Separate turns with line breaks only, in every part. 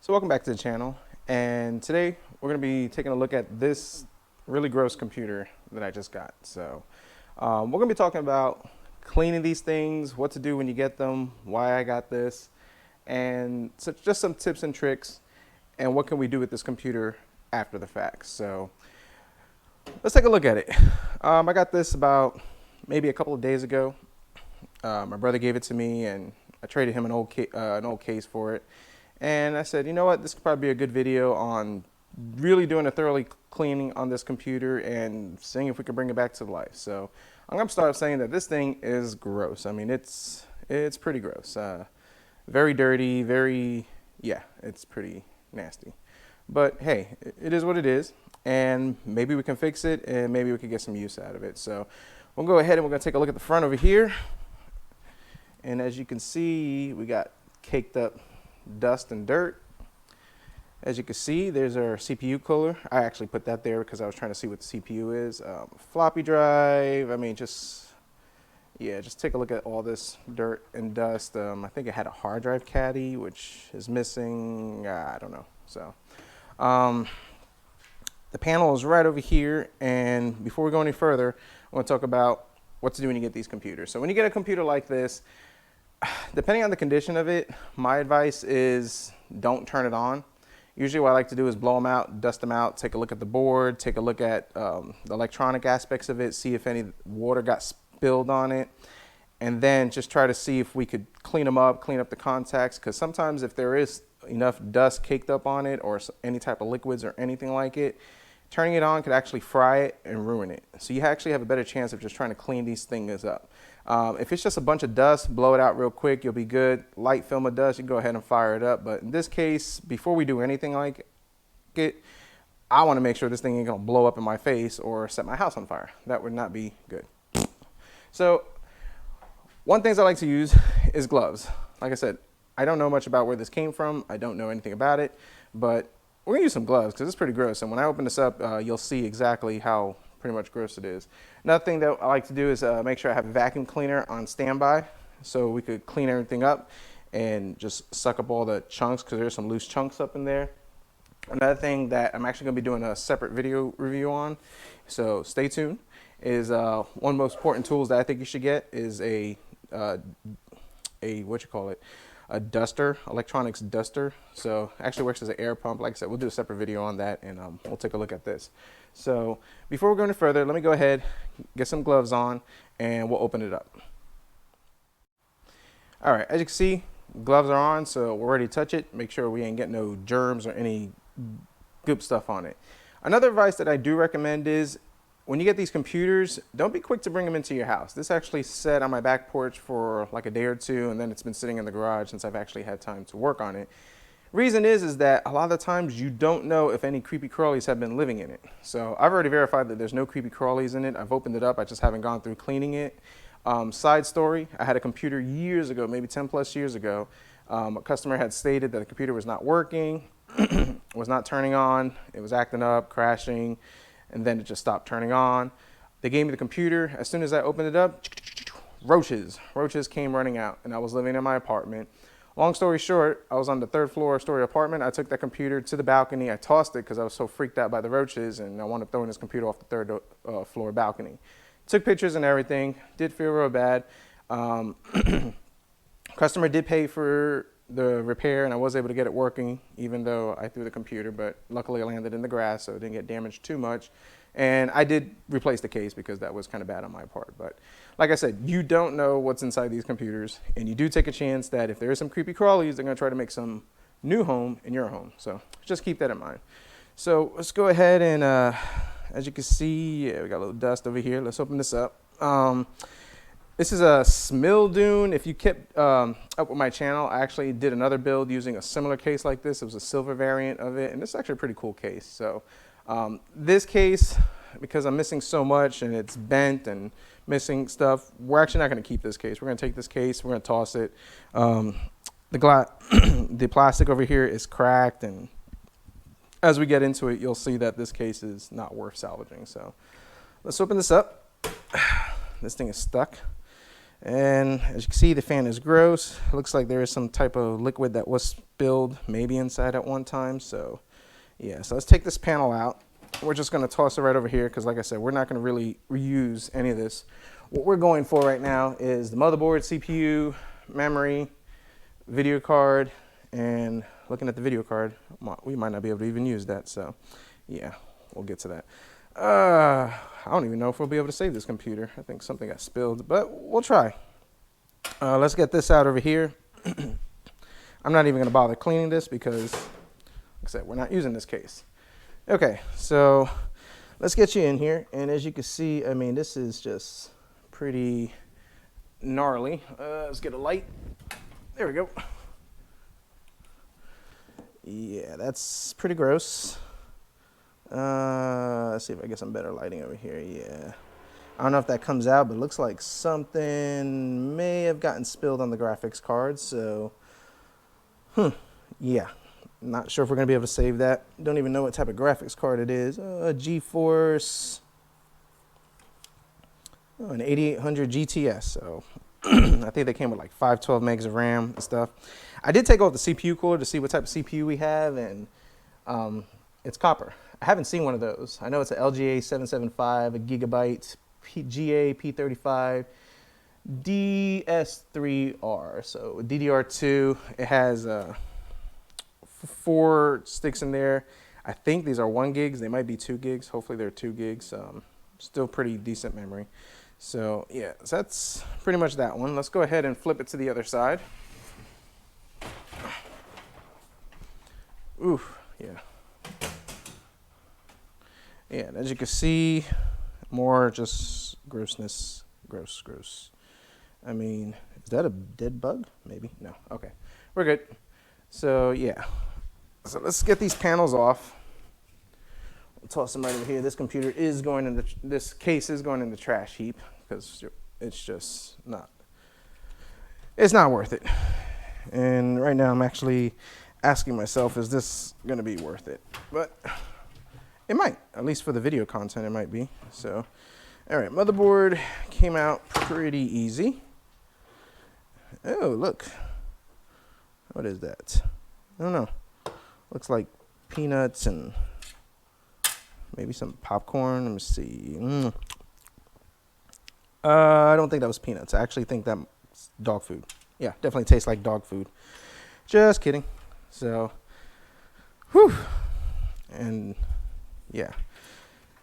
So welcome back to the channel, and today we're going to be taking a look at this really gross computer that I just got. So we're going to be talking about cleaning these things, what to do when you get them, why I got this, and so just some tips and tricks, and what can we do with this computer after the fact. So let's take a look at it. I got this about maybe a couple of days ago. My brother gave it to me, and I traded him an old case for it. And I said, you know what, this could probably be a good video on really doing a thoroughly cleaning on this computer and seeing if we can bring it back to life. So I'm gonna start saying that this thing is gross. I mean, it's pretty gross. Very dirty, yeah, it's pretty nasty. But hey, it is what it is, and maybe we can fix it, and maybe we can get some use out of it. So we'll go ahead and we're gonna take a look at the front over here. And as you can see, we got caked up dust and dirt. As you can see, there's our CPU cooler. I actually put that there because I was trying to see what the CPU is. Floppy drive, I mean, just take a look at all this dirt and dust. I think it had a hard drive caddy, which is missing. I don't know. So the panel is right over here. And before we go any further, I want to talk about what to do when you get these computers. So when you get a computer like this, depending on the condition of it, my advice is don't turn it on. Usually what I like to do is blow them out, dust them out, take a look at the board, take a look at the electronic aspects of it, see if any water got spilled on it, and then just try to see if we could clean them up, clean up the contacts, because sometimes if there is enough dust caked up on it or any type of liquids or anything like it, turning it on could actually fry it and ruin it. So you actually have a better chance of just trying to clean these things up. If it's just a bunch of dust, blow it out real quick, you'll be good. Light film of dust, you can go ahead and fire it up. But in this case, before we do anything like it, I want to make sure this thing ain't gonna blow up in my face or set my house on fire. That would not be good. So one thing I like to use is gloves. Like I said, I don't know much about where this came from. I don't know anything about it, but we're gonna use some gloves because it's pretty gross. And when I open this up, you'll see exactly how pretty much gross it is. Another thing that I like to do is make sure I have a vacuum cleaner on standby so we could clean everything up and just suck up all the chunks, because there's some loose chunks up in there. Another thing that I'm actually going to be doing a separate video review on, so stay tuned, is one of the most important tools that I think you should get is a duster, electronics duster. So actually works as an air pump. Like I said, we'll do a separate video on that, and we'll take a look at this. So before we go any further, let me go ahead, get some gloves on, and we'll open it up. All right, as you can see, gloves are on, so we're ready to touch it. Make sure we ain't getting no germs or any goop stuff on it. Another advice that I do recommend is when you get these computers, don't be quick to bring them into your house. This actually sat on my back porch for like a day or two, and then it's been sitting in the garage since I've actually had time to work on it. Reason is that a lot of the times you don't know if any creepy crawlies have been living in it. So I've already verified that there's no creepy crawlies in it. I've opened it up, I just haven't gone through cleaning it. Side story, I had a computer years ago, maybe 10 plus years ago. A customer had stated that the computer was not working, was not turning on, it was acting up, crashing, and then it just stopped turning on. They gave me the computer. As soon as I opened it up, roaches came running out, and I was living in my apartment. Long story short, I was on the third floor story apartment. I took that computer to the balcony. I tossed it because I was so freaked out by the roaches, and I wound up throwing this computer off the third floor balcony. Took pictures and everything. Did feel real bad. Customer did pay for the repair, and I was able to get it working, even though I threw the computer, but luckily it landed in the grass, so it didn't get damaged too much. And I did replace the case because that was kind of bad on my part. But like I said, you don't know what's inside these computers, and you do take a chance that if there is some creepy crawlies, they're gonna try to make some new home in your home. So just keep that in mind. So let's go ahead and, as you can see, yeah, we got a little dust over here. Let's open this up. This is a Smildune. If you kept up with my channel, I actually did another build using a similar case like this. It was a silver variant of it, and this is actually a pretty cool case. So this case, because I'm missing so much and it's bent and missing stuff, we're actually not going to keep this case. We're going to take this case, we're going to toss it. The plastic over here is cracked, and as we get into it, you'll see that this case is not worth salvaging. So let's open this up. This thing is stuck. And as you can see, the fan is gross. It looks like there is some type of liquid that was spilled maybe inside at one time. So yeah, so let's take this panel out. We're just going to toss it right over here because, like I said, we're not going to really reuse any of this. What we're going for right now is the motherboard, CPU, memory, video card, and looking at the video card, we might not be able to even use that. So yeah, we'll get to that. I don't even know if we'll be able to save this computer. I think something got spilled, but we'll try. Let's get this out over here. I'm not even going to bother cleaning this because, like I said, we're not using this case. Okay, so let's get you in here. And as you can see, I mean, this is just pretty gnarly. Let's get a light. There we go. Yeah, that's pretty gross. Let's see if I get some better lighting over here. Yeah, I don't know if that comes out, but it looks like something may have gotten spilled on the graphics card. So, yeah, not sure if we're gonna be able to save that. Don't even know what type of graphics card it is. GeForce, an 8800 GTS. So I think they came with like 512 megs of RAM and stuff. I did take off the CPU cooler to see what type of CPU we have, and it's copper. I haven't seen one of those. I know it's an LGA 775, a gigabyte, GA P35, DS3R. So DDR2, it has 4 sticks in there. I think these are 1 gigs. They might be 2 gigs. Hopefully they're 2 gigs. Still pretty decent memory. So yeah, so that's pretty much that one. Let's go ahead and flip it to the other side. Oof, yeah. Yeah, and as you can see, more just grossness. Gross. I mean, is that a dead bug? Maybe, no, okay. We're good. So yeah, so let's get these panels off. We'll toss them right over here. This computer is going in this case is going in the trash heap because it's just not, it's not worth it. And right now I'm actually asking myself, is this gonna be worth it? But it might, at least for the video content, it might be. So, all right, motherboard came out pretty easy. Oh, look. What is that? I don't know. Looks like peanuts and maybe some popcorn. Let me see. I don't think that was peanuts. I actually think that's dog food. Yeah, definitely tastes like dog food. Just kidding. So, whew. And yeah.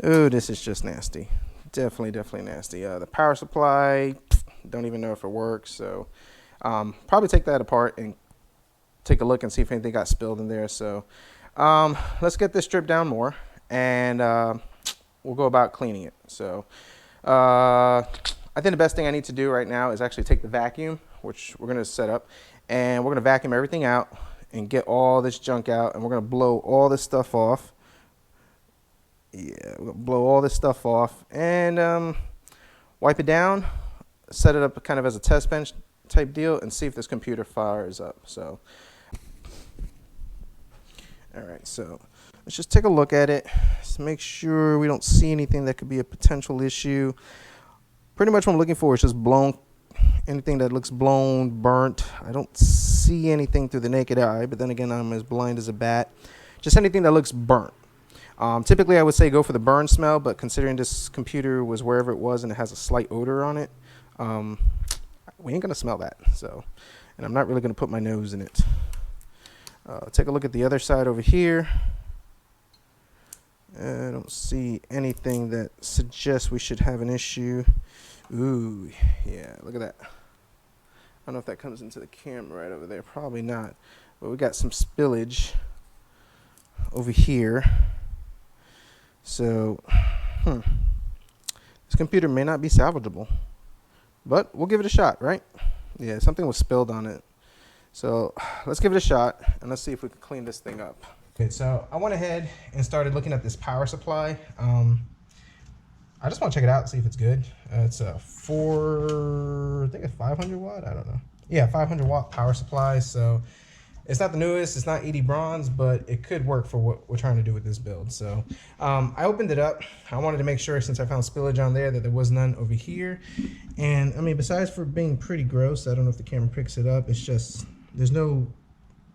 Oh, this is just nasty. Definitely nasty. The power supply, don't even know if it works. So, probably take that apart and take a look and see if anything got spilled in there. So, let's get this stripped down more, and we'll go about cleaning it. So, I think the best thing I need to do right now is actually take the vacuum, which we're going to set up, and we're going to vacuum everything out and get all this junk out, and we're going to blow all this stuff off. Yeah, we're going to blow all this stuff off and wipe it down, set it up kind of as a test bench type deal, and see if this computer fires up. So, all right, so let's just take a look at it. Just make sure we don't see anything that could be a potential issue. Pretty much what I'm looking for is just anything that looks blown, burnt. I don't see anything through the naked eye, but then again, I'm as blind as a bat. Just anything that looks burnt. Typically, I would say go for the burn smell, but considering this computer was wherever it was and it has a slight odor on it, we ain't gonna smell that. So, and I'm not really gonna put my nose in it. Take a look at the other side over here. I don't see anything that suggests we should have an issue. Ooh, yeah, look at that. I don't know if that comes into the camera right over there. Probably not. But we got some spillage over here. So, this computer may not be salvageable, but we'll give it a shot, right? Yeah, something was spilled on it. So let's give it a shot and let's see if we can clean this thing up. Okay, so I went ahead and started looking at this power supply. I just want to check it out, see if it's good. It's a I think it's 500 watt, I don't know. Yeah, 500 watt power supply. So It's not the newest, it's not 80 bronze, but it could work for what we're trying to do with this build. So I opened it up. I wanted to make sure, since I found spillage on there, that there was none over here. And I mean, besides for being pretty gross, I don't know if the camera picks it up, it's just, there's no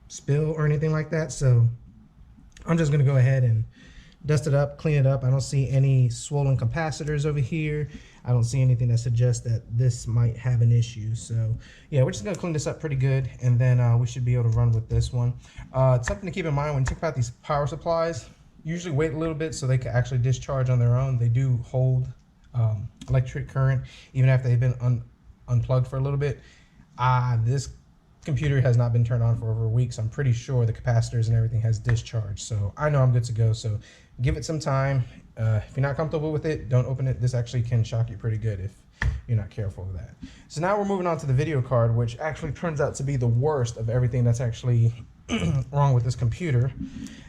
spill or anything like that. So I'm just gonna go ahead and dust it up, clean it up. I don't see any swollen capacitors over here. I don't see anything that suggests that this might have an issue. So yeah, we're just gonna clean this up pretty good, and then we should be able to run with this one. Something to keep in mind when you think about these power supplies, usually wait a little bit so they can actually discharge on their own. They do hold electric current even after they've been unplugged for a little bit. This computer has not been turned on for over a week, so I'm pretty sure the capacitors and everything has discharged. So I know I'm good to go. So give it some time. If you're not comfortable with it, don't open it. This actually can shock you pretty good if you're not careful with that. So now we're moving on to the video card, which actually turns out to be the worst of everything that's actually wrong with this computer.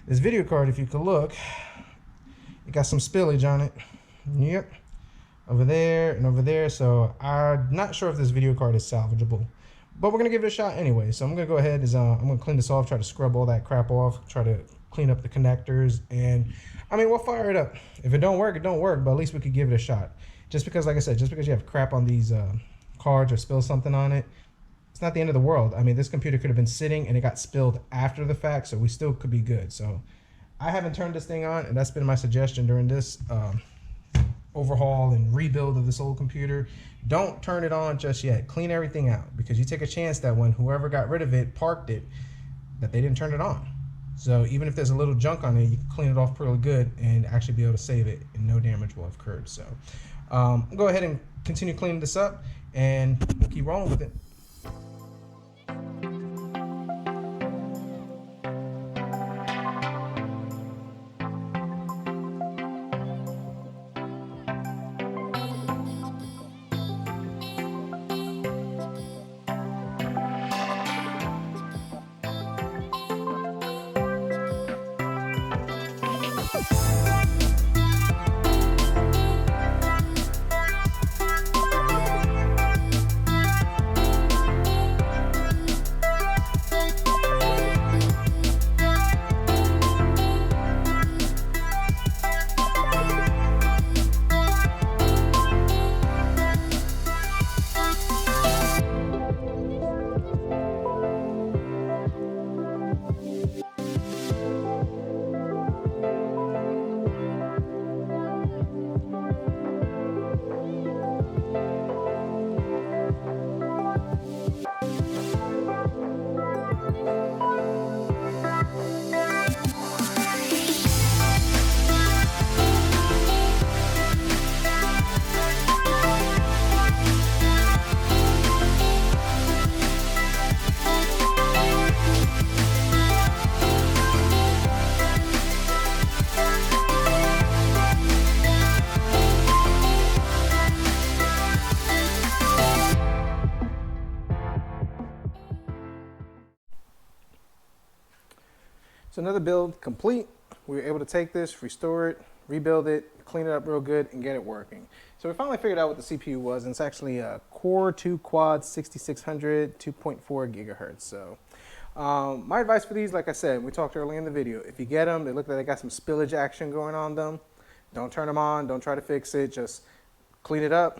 This video card, if you could look, it got some spillage on it. Yep, over there and over there. So I'm not sure if this video card is salvageable, but we're gonna give it a shot anyway. So I'm gonna go ahead and I'm gonna clean this off, try to scrub all that crap off, try to clean up the connectors, and I mean, we'll fire it up. If it don't work, it don't work, but at least we could give it a shot. Just because, like I said, just because you have crap on these cards or spill something on it, it's not the end of the world. I mean, this computer could have been sitting and it got spilled after the fact, so we still could be good. So I haven't turned this thing on, and that's been my suggestion during this overhaul and rebuild of this old computer. Don't turn it on just yet. Clean everything out, because you take a chance that when whoever got rid of it, parked it, that they didn't turn it on. So even if there's a little junk on it, you can clean it off pretty good and actually be able to save it, and no damage will have occurred. So go ahead and continue cleaning this up, and we'll keep rolling with it. So another build complete. We were able to take this, restore it, rebuild it, clean it up real good, and get it working. So we finally figured out what the CPU was, and it's actually a Core 2 Quad 6600 2.4 gigahertz. So my advice for these, like I said, we talked earlier in the video, if you get them, they look like they got some spillage action going on them, don't turn them on, don't try to fix it, just clean it up,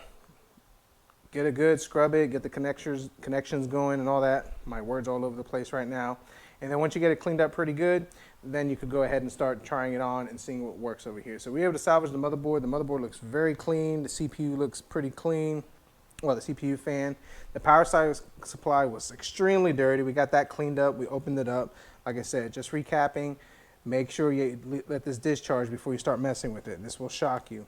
get it good, scrub it, get the connections going and all that. My words all over the place right now. And then once you get it cleaned up pretty good, then you could go ahead and start trying it on and seeing what works over here. So we were able to salvage the motherboard. The motherboard looks very clean. The CPU looks pretty clean. Well, the CPU fan. The power supply was extremely dirty. We got that cleaned up. We opened it up. Like I said, just recapping, make sure you let this discharge before you start messing with it. This will shock you.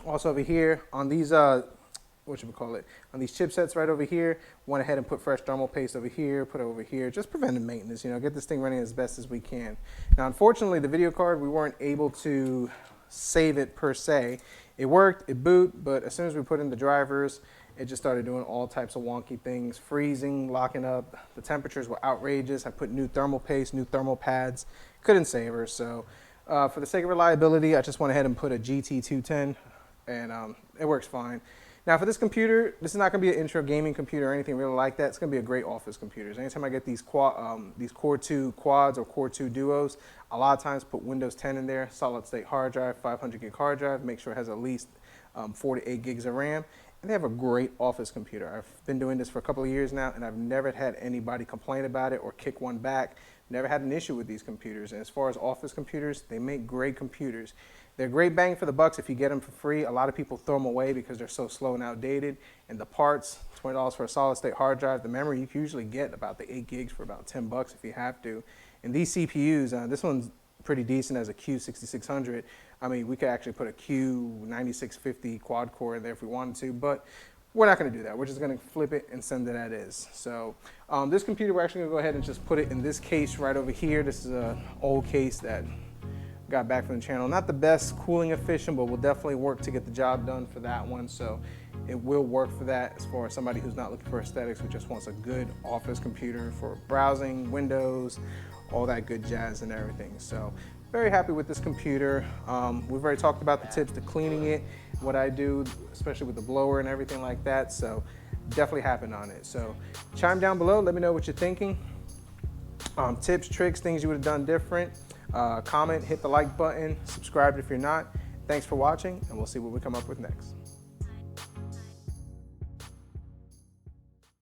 Also over here on these on these chipsets right over here, went ahead and put fresh thermal paste over here, put it over here, just preventive maintenance, you know, get this thing running as best as we can. Now, unfortunately, the video card, we weren't able to save it per se. It worked, it boot, but as soon as we put in the drivers, it just started doing all types of wonky things, freezing, locking up. The temperatures were outrageous. I put new thermal paste, new thermal pads, couldn't save her. So for the sake of reliability, I just went ahead and put a GT210, and it works fine. Now for this computer, this is not going to be an intro gaming computer or anything really like that. It's going to be a great office computer. Anytime I get these Core 2 quads or Core 2 duos, a lot of times put Windows 10 in there, solid state hard drive, 500 gig hard drive, make sure it has at least 4 to 8 gigs of RAM. And they have a great office computer. I've been doing this for a couple of years now, and I've never had anybody complain about it or kick one back. Never had an issue with these computers. And as far as office computers, they make great computers. They're great bang for the bucks if you get them for free. A lot of people throw them away because they're so slow and outdated. And the parts, $20 for a solid state hard drive. The memory, you can usually get about the 8 gigs for about 10 bucks if you have to. And these CPUs, this one's pretty decent as a Q6600. I mean, we could actually put a Q9650 quad core in there if we wanted to, but we're not going to do that. We're just going to flip it and send it as is. So this computer, we're actually going to go ahead and just put it in this case right over here. This is an old case that got back from the channel. Not the best cooling efficient, but will definitely work to get the job done for that one. So it will work for that as far as somebody who's not looking for aesthetics, who just wants a good office computer for browsing, Windows, all that good jazz and everything. So very happy with this computer. We've already talked about the tips to cleaning it, what I do, especially with the blower and everything like that. So definitely happy on it. So chime down below, let me know what you're thinking. Tips, tricks, things you would have done different. Comment, hit the like button, subscribe if you're not. Thanks for watching, and we'll see what we come up with next.